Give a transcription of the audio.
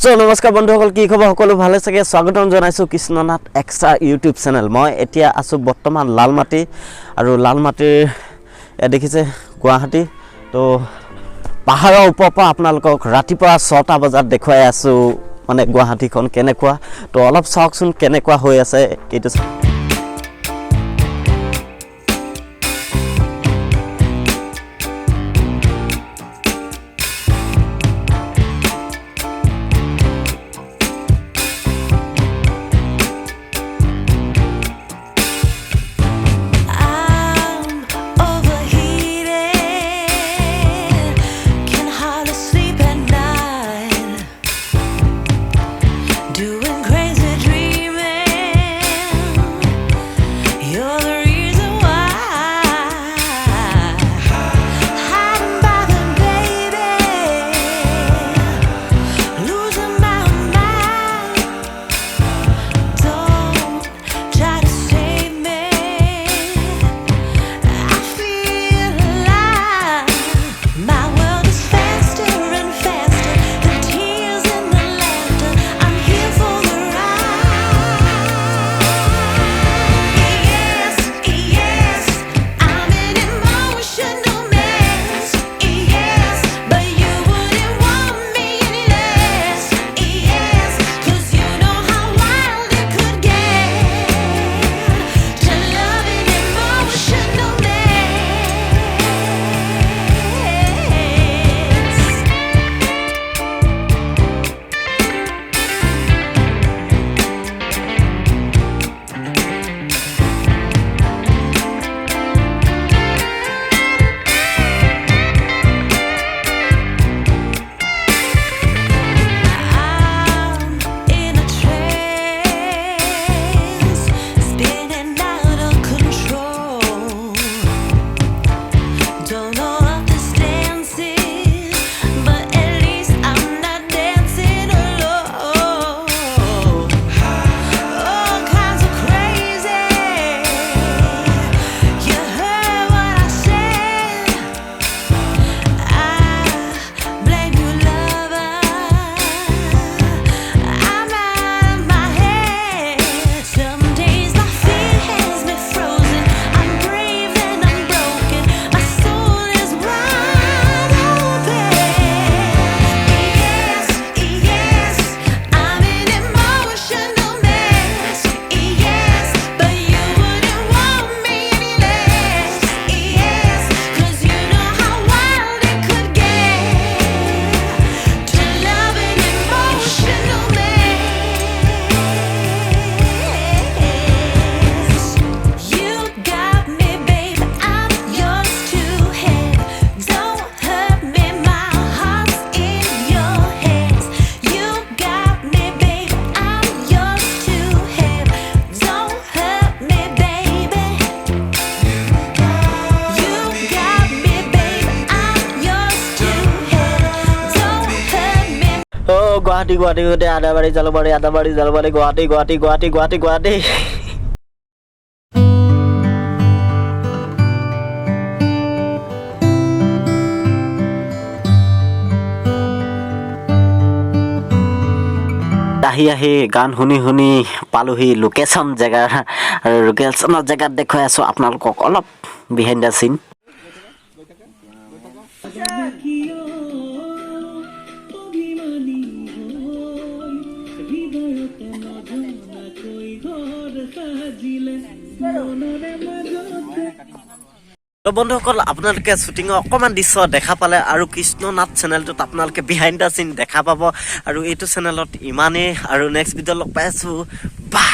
So নমস্কাৰ বন্ধুসকল কি খবৰ সকলো ভালে থাকে স্বাগতম জনাইছো Krishna Nath extra YouTube channel মই এতিয়া আছো বৰ্তমান লালমাটি আৰু লালমাটিৰ দেখিছে গুৱাহাটী তো পাহাৰৰ ওপৰৰ পৰা আপোনালোকক ৰাতিপুৱা 6টা বজাত দেখুৱাই আছো মানে গুৱাহাটীখন কেনেকুৱা তো অলপ চাওকচোন কেনেকুৱা হৈ আছে এইটো গুৱাহাটী গুৱাহাটী গুৱাহাটী আদাবাৰী জালুকবাৰী গুৱাহাটী আহি গান শুনি পালোহি লোকেশ্যন জেগা আৰু লোকেশ্যনৰ জেগাত দেখুৱাই আছো আপোনালোকক অলপ বিহাইণ্ড দ্য চিন বন্ধুসকল আপোনালোকে শ্বুটিঙৰ অকণমান দৃশ্য দেখা পালে আৰু কৃষ্ণ নাথ চেনেলটোত আপোনালোকে বিহাইণ্ড দ্য চিন দেখা পাব আৰু এইটো চেনেলত ইমানেই আৰু নেক্সট ভিডিঅ' লগ পাই আছোঁ